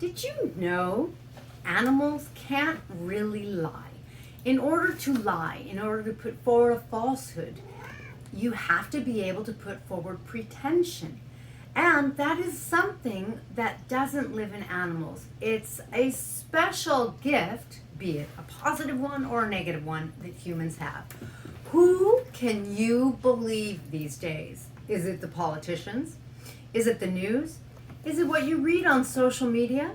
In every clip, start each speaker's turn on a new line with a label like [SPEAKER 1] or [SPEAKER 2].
[SPEAKER 1] Did you know animals can't really lie? In order to lie, in order to put forward a falsehood, you have to be able to put forward pretension. And that is something that doesn't live in animals. It's a special gift, be it a positive one or a negative one, that humans have. Who can you believe these days? Is it the politicians? Is it the news? Is it what you read on social media?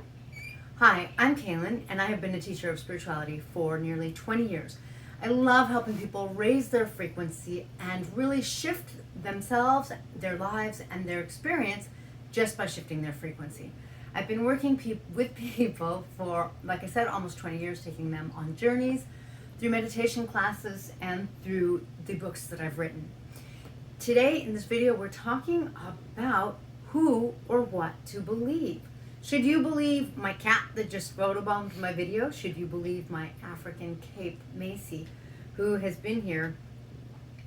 [SPEAKER 1] Hi, I'm Kaylin, and I have been a teacher of spirituality for nearly 20 years. I love helping people raise their frequency and really shift themselves, their lives, and their experience just by shifting their frequency. I've been working with people for, like I said, almost 20 years, taking them on journeys through meditation classes and through the books that I've written. Today in this video, we're talking about who or what to believe. Should you believe my cat that just photobombed my video? Should you believe my African Cape Macy, who has been here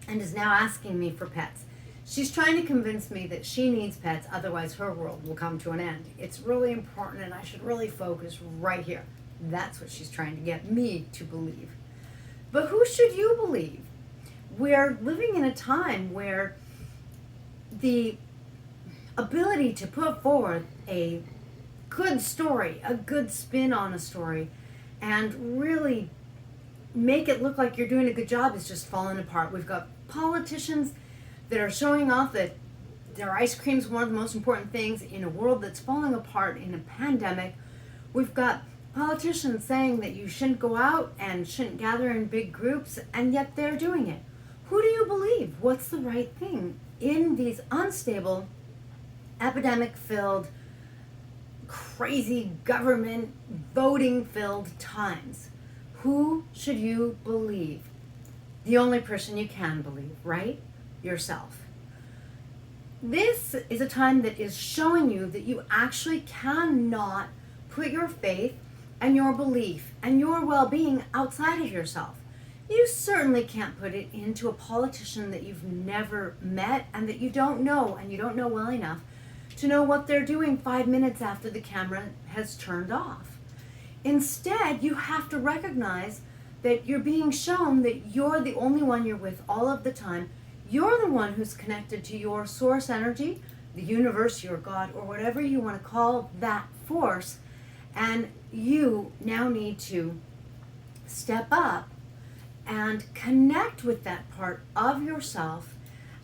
[SPEAKER 1] and is now asking me for pets? She's trying to convince me that she needs pets, otherwise her world will come to an end. It's really important and I should really focus right here. That's what she's trying to get me to believe. But who should you believe? We're living in a time where the ability to put forward a good story, a good spin on a story, and really make it look like you're doing a good job is just falling apart. We've got politicians that are showing off that their ice cream is one of the most important things in a world that's falling apart in a pandemic. We've got politicians saying that you shouldn't go out and shouldn't gather in big groups, and yet they're doing it. Who do you believe? What's the right thing in these unstable, epidemic-filled, crazy government voting-filled times? Who should you believe? The only person you can believe, right? Yourself. This is a time that is showing you that you actually cannot put your faith and your belief and your well-being outside of yourself. You certainly can't put it into a politician that you've never met and that you don't know, and you don't know well enough to know what they're doing 5 minutes after the camera has turned off. Instead, you have to recognize that you're being shown that you're the only one you're with all of the time. You're the one who's connected to your source energy, the universe, your God, or whatever you want to call that force. And you now need to step up and connect with that part of yourself,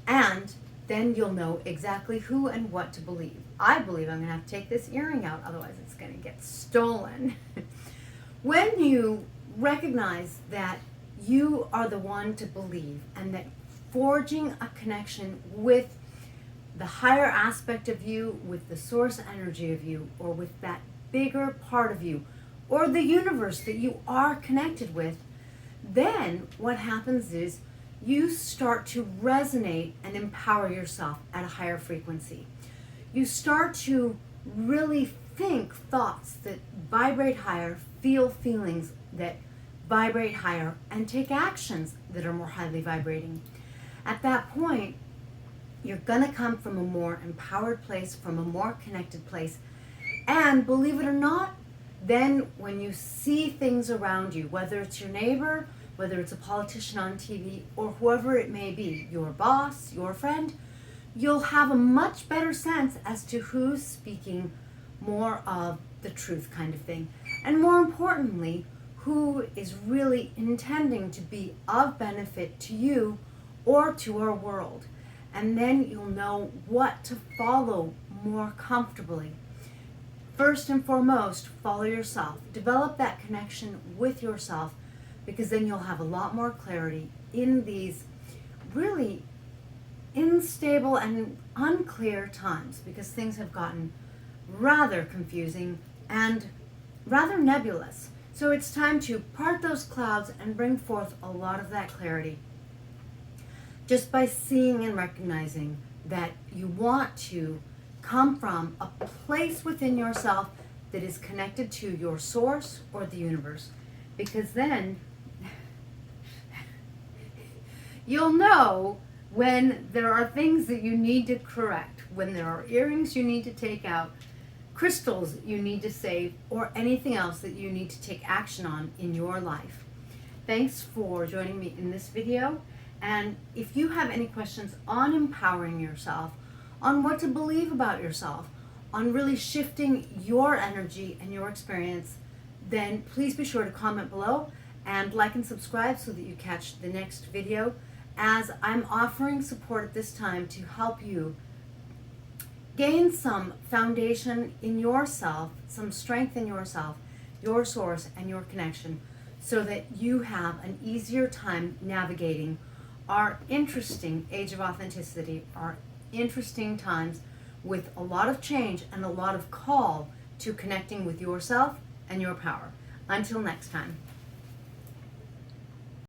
[SPEAKER 1] and then you'll know exactly who and what to believe. I believe I'm going to have to take this earring out, otherwise it's going to get stolen. When you recognize that you are the one to believe, and that forging a connection with the higher aspect of you, with the source energy of you, or with that bigger part of you, or the universe that you are connected with, then what happens is you start to resonate and empower yourself at a higher frequency. You start to really think thoughts that vibrate higher, feel feelings that vibrate higher, and take actions that are more highly vibrating. At that point, you're going to come from a more empowered place, from a more connected place. And believe it or not, then when you see things around you, whether it's your neighbor, whether it's a politician on TV, or whoever it may be, your boss, your friend, you'll have a much better sense as to who's speaking more of the truth kind of thing. And more importantly, who is really intending to be of benefit to you or to our world. And then you'll know what to follow more comfortably. First and foremost, follow yourself. Develop that connection with yourself, because then you'll have a lot more clarity in these really unstable and unclear times, because things have gotten rather confusing and rather nebulous. So it's time to part those clouds and bring forth a lot of that clarity, just by seeing and recognizing that you want to come from a place within yourself that is connected to your source or the universe. Because then you'll know when there are things that you need to correct, when there are earrings you need to take out, crystals you need to save, or anything else that you need to take action on in your life. Thanks for joining me in this video. And if you have any questions on empowering yourself, on what to believe about yourself, on really shifting your energy and your experience, then please be sure to comment below and like and subscribe so that you catch the next video, as I'm offering support at this time to help you gain some foundation in yourself, some strength in yourself, your source and your connection, so that you have an easier time navigating our interesting age of authenticity, our interesting times with a lot of change and a lot of call to connecting with yourself and your power. Until next time.